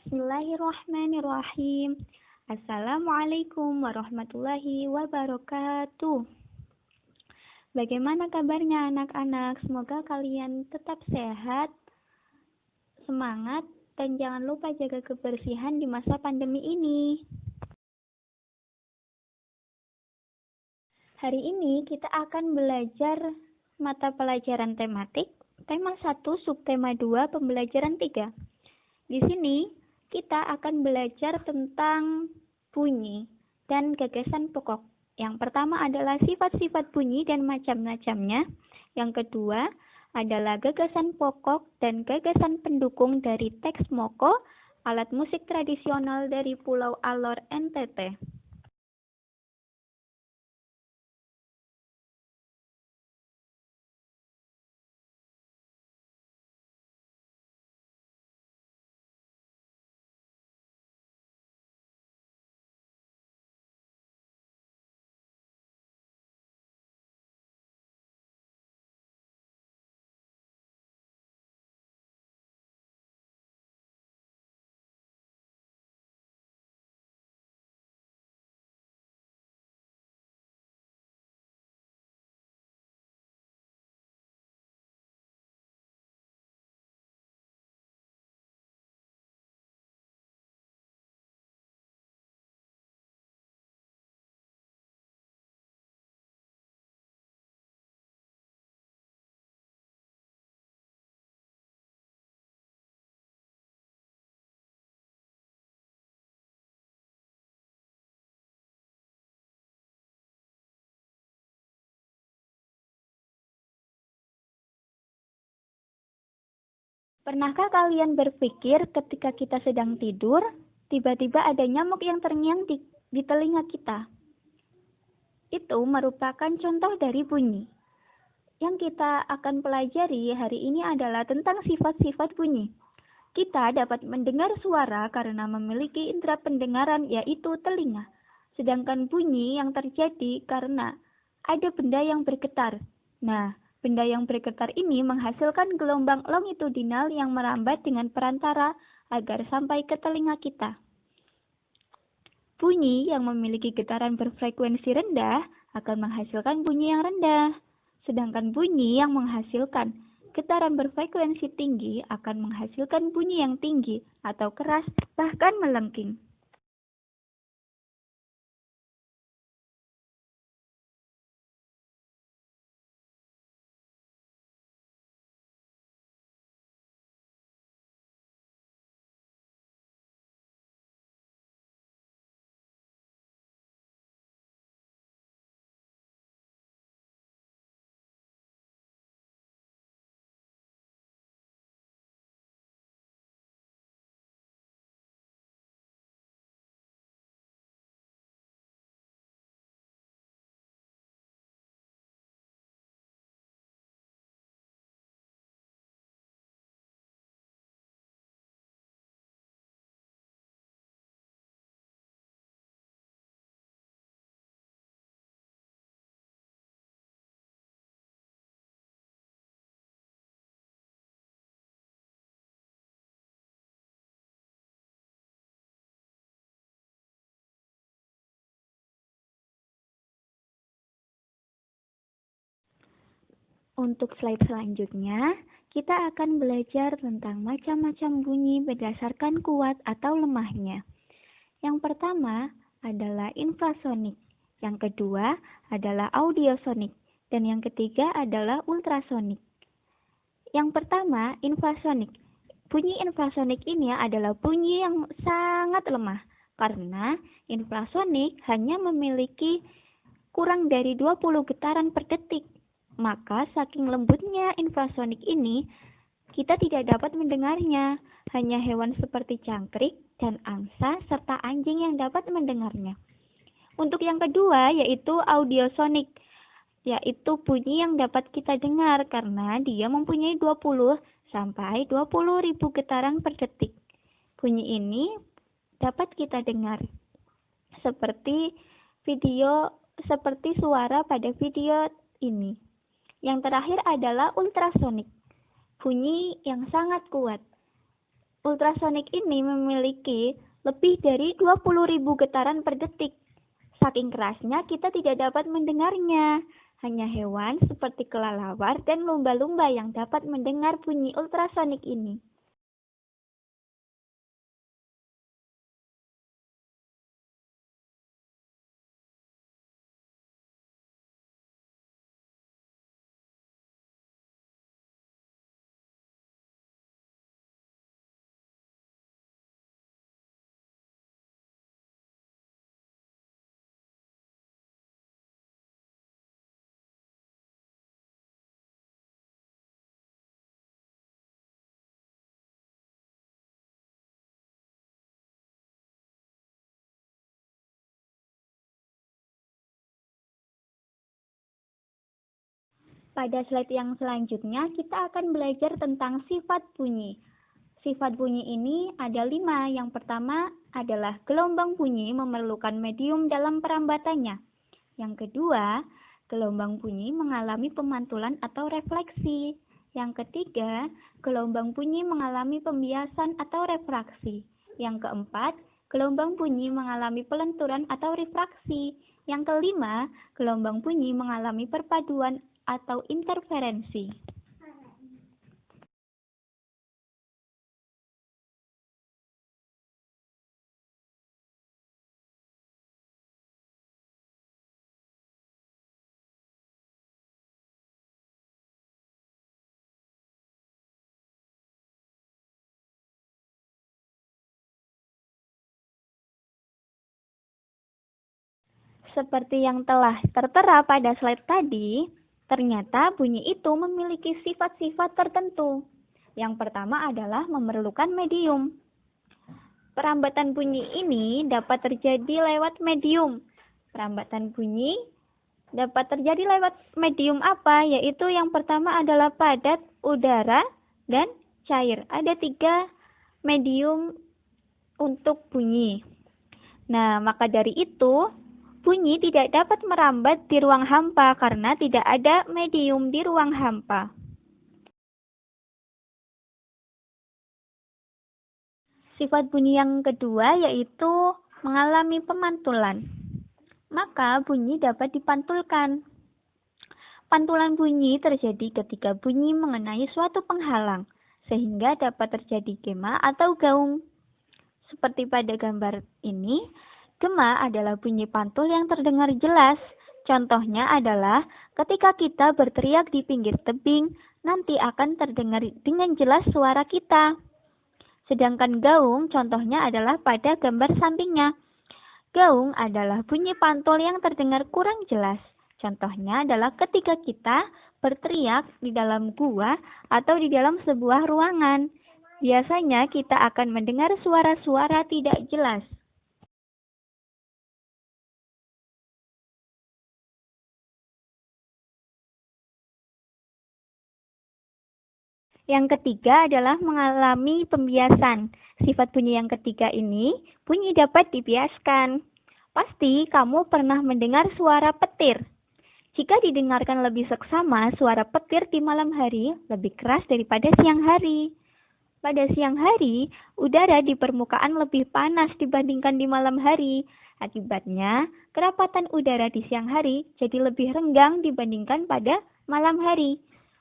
Bismillahirrahmanirrahim. Assalamualaikum warahmatullahi wabarakatuh. Bagaimana kabarnya anak-anak? Semoga kalian tetap sehat, semangat, dan jangan lupa jaga kebersihan di masa pandemi ini. Hari ini kita akan belajar mata pelajaran tematik, tema 1, subtema 2, pembelajaran 3. Di sini kita akan belajar tentang bunyi dan gagasan pokok. Yang pertama adalah sifat-sifat bunyi dan macam-macamnya. Yang kedua adalah gagasan pokok dan gagasan pendukung dari teks moko, alat musik tradisional dari Pulau Alor, NTT. Pernahkah kalian berpikir ketika kita sedang tidur, tiba-tiba ada nyamuk yang terngiang di telinga kita? Itu merupakan contoh dari bunyi. Yang kita akan pelajari hari ini adalah tentang sifat-sifat bunyi. Kita dapat mendengar suara karena memiliki indera pendengaran, yaitu telinga. Sedangkan bunyi yang terjadi karena ada benda yang bergetar. Nah, benda yang bergetar ini menghasilkan gelombang longitudinal yang merambat dengan perantara agar sampai ke telinga kita. Bunyi yang memiliki getaran berfrekuensi rendah akan menghasilkan bunyi yang rendah. Sedangkan bunyi yang menghasilkan getaran berfrekuensi tinggi akan menghasilkan bunyi yang tinggi atau keras, bahkan melengking. Untuk slide selanjutnya, kita akan belajar tentang macam-macam bunyi berdasarkan kuat atau lemahnya. Yang pertama adalah infrasonik, yang kedua adalah audiosonik, dan yang ketiga adalah ultrasonik. Yang pertama, infrasonik. Bunyi infrasonik ini adalah bunyi yang sangat lemah, karena infrasonik hanya memiliki kurang dari 20 getaran per detik. Maka saking lembutnya infrasonik ini, kita tidak dapat mendengarnya. Hanya hewan seperti cangkrik dan angsa serta anjing yang dapat mendengarnya. Untuk yang kedua yaitu audiosonik, yaitu bunyi yang dapat kita dengar karena dia mempunyai 20 sampai 20 ribu getaran per detik. Bunyi ini dapat kita dengar seperti suara pada video ini. Yang terakhir adalah ultrasonik, bunyi yang sangat kuat. ultrasonik ini memiliki lebih dari 20.000 getaran per detik. Saking kerasnya kita tidak dapat mendengarnya. Hanya hewan seperti kelelawar dan lumba-lumba yang dapat mendengar bunyi ultrasonik ini. Pada slide yang selanjutnya, kita akan belajar tentang sifat bunyi. Sifat bunyi ini ada 5. Yang pertama adalah gelombang bunyi memerlukan medium dalam perambatannya. Yang kedua, gelombang bunyi mengalami pemantulan atau refleksi. Yang ketiga, gelombang bunyi mengalami pembiasan atau refraksi. Yang keempat, gelombang bunyi mengalami pelenturan atau refraksi. Yang kelima, gelombang bunyi mengalami perpaduan atau interferensi. Seperti yang telah tertera pada slide tadi, ternyata bunyi itu memiliki sifat-sifat tertentu. Yang pertama adalah memerlukan medium. Perambatan bunyi ini dapat terjadi lewat medium. Perambatan bunyi dapat terjadi lewat medium apa? Yaitu yang pertama adalah padat, udara, dan cair. Ada 3 medium untuk bunyi. Nah, maka dari itu, bunyi tidak dapat merambat di ruang hampa karena tidak ada medium di ruang hampa. Sifat bunyi yang kedua yaitu mengalami pemantulan. Maka bunyi dapat dipantulkan. Pantulan bunyi terjadi ketika bunyi mengenai suatu penghalang, sehingga dapat terjadi gema atau gaung. Seperti pada gambar ini, gema adalah bunyi pantul yang terdengar jelas. Contohnya adalah ketika kita berteriak di pinggir tebing, nanti akan terdengar dengan jelas suara kita. Sedangkan gaung contohnya adalah pada gambar sampingnya. Gaung adalah bunyi pantul yang terdengar kurang jelas. Contohnya adalah ketika kita berteriak di dalam gua atau di dalam sebuah ruangan. Biasanya kita akan mendengar suara-suara tidak jelas. Yang ketiga adalah mengalami pembiasan. Sifat bunyi yang ketiga ini, bunyi dapat dibiaskan. Pasti kamu pernah mendengar suara petir. Jika didengarkan lebih seksama, suara petir di malam hari lebih keras daripada siang hari. Pada siang hari, udara di permukaan lebih panas dibandingkan di malam hari. Akibatnya, kerapatan udara di siang hari jadi lebih renggang dibandingkan pada malam hari.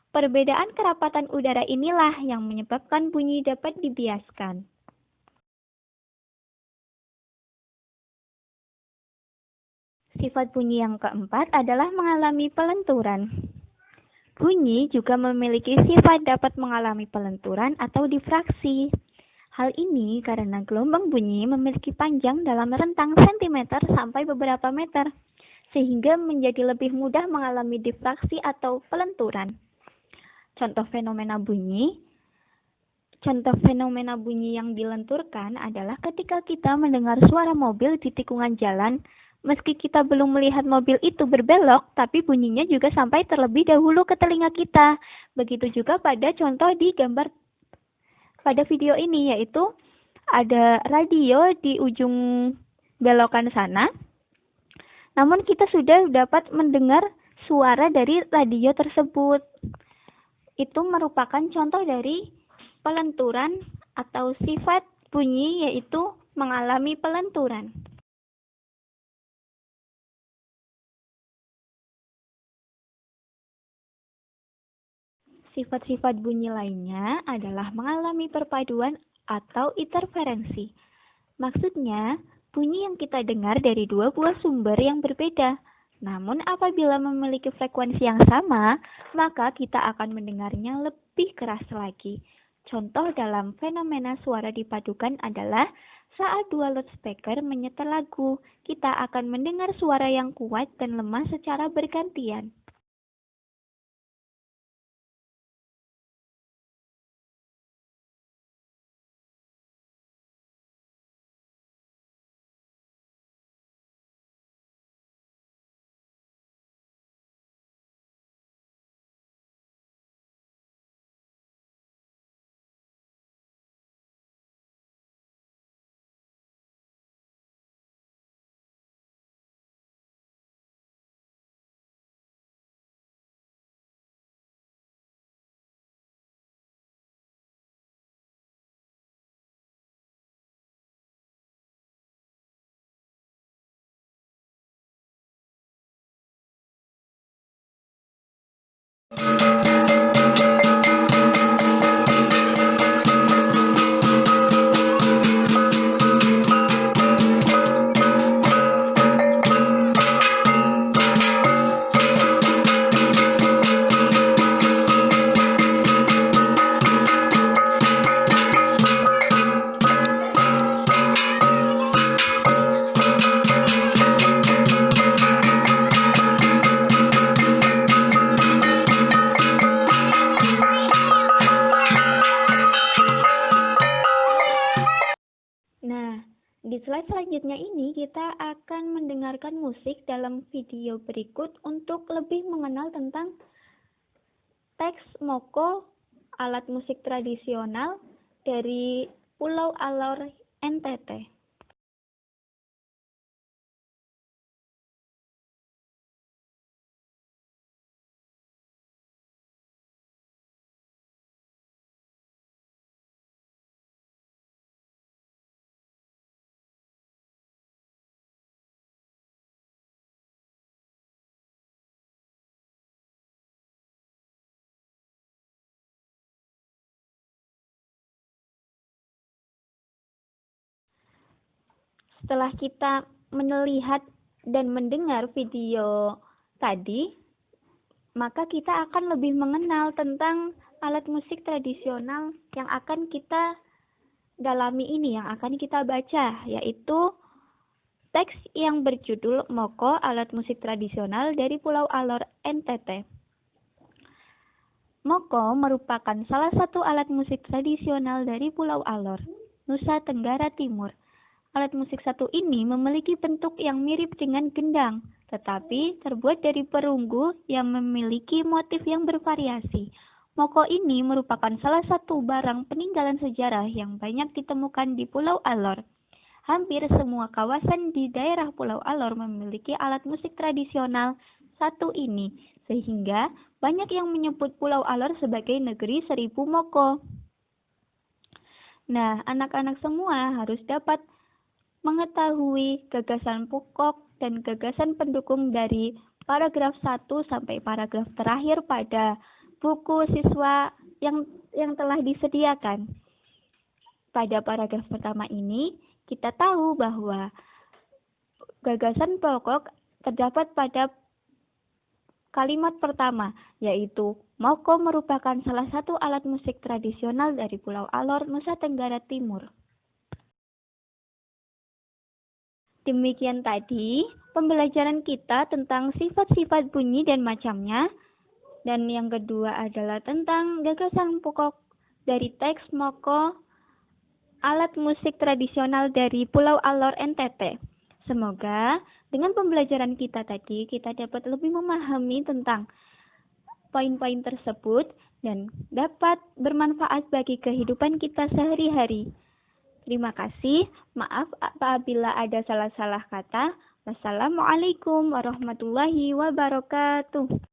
Perbedaan kerapatan udara inilah yang menyebabkan bunyi dapat dibiaskan. Sifat bunyi yang keempat adalah mengalami pelenturan. Bunyi juga memiliki sifat dapat mengalami pelenturan atau difraksi. Hal ini karena gelombang bunyi memiliki panjang dalam rentang sentimeter sampai beberapa meter, sehingga menjadi lebih mudah mengalami difraksi atau pelenturan. Contoh fenomena bunyi yang dilenturkan adalah ketika kita mendengar suara mobil di tikungan jalan. Meski kita belum melihat mobil itu berbelok, tapi bunyinya juga sampai terlebih dahulu ke telinga kita. Begitu juga pada contoh di gambar pada video ini, yaitu ada radio di ujung belokan sana. Namun kita sudah dapat mendengar suara dari radio tersebut. Itu merupakan contoh dari pelenturan atau sifat bunyi yaitu mengalami pelenturan. Sifat-sifat bunyi lainnya adalah mengalami perpaduan atau interferensi. Maksudnya, bunyi yang kita dengar dari dua buah sumber yang berbeda. Namun apabila memiliki frekuensi yang sama, maka kita akan mendengarnya lebih keras lagi. Contoh dalam fenomena suara dipadukan adalah saat dua loudspeaker menyetel lagu, kita akan mendengar suara yang kuat dan lemah secara bergantian. Nah, di slide selanjutnya ini kita akan mendengarkan musik dalam video berikut untuk lebih mengenal tentang teks moko, alat musik tradisional dari Pulau Alor, NTT. Setelah kita melihat dan mendengar video tadi, maka kita akan lebih mengenal tentang alat musik tradisional yang akan kita dalami ini, yang akan kita baca, yaitu teks yang berjudul Moko, alat musik tradisional dari Pulau Alor, NTT. Moko merupakan salah satu alat musik tradisional dari Pulau Alor, Nusa Tenggara Timur. Alat musik satu ini memiliki bentuk yang mirip dengan gendang, tetapi terbuat dari perunggu yang memiliki motif yang bervariasi. Moko ini merupakan salah satu barang peninggalan sejarah yang banyak ditemukan di Pulau Alor. Hampir semua kawasan di daerah Pulau Alor memiliki alat musik tradisional satu ini, sehingga banyak yang menyebut Pulau Alor sebagai negeri seribu moko. Nah, anak-anak semua harus dapat mengetahui gagasan pokok dan gagasan pendukung dari paragraf 1 sampai paragraf terakhir pada buku siswa yang telah disediakan. Pada paragraf pertama ini, kita tahu bahwa gagasan pokok terdapat pada kalimat pertama, yaitu Moko merupakan salah satu alat musik tradisional dari Pulau Alor, Nusa Tenggara Timur. Demikian tadi pembelajaran kita tentang sifat-sifat bunyi dan macamnya. Dan yang kedua adalah tentang gagasan pokok dari teks Moko, alat musik tradisional dari Pulau Alor, NTT. Semoga dengan pembelajaran kita tadi, kita dapat lebih memahami tentang poin-poin tersebut dan dapat bermanfaat bagi kehidupan kita sehari-hari. Terima kasih. Maaf apabila ada salah-salah kata. Wassalamualaikum warahmatullahi wabarakatuh.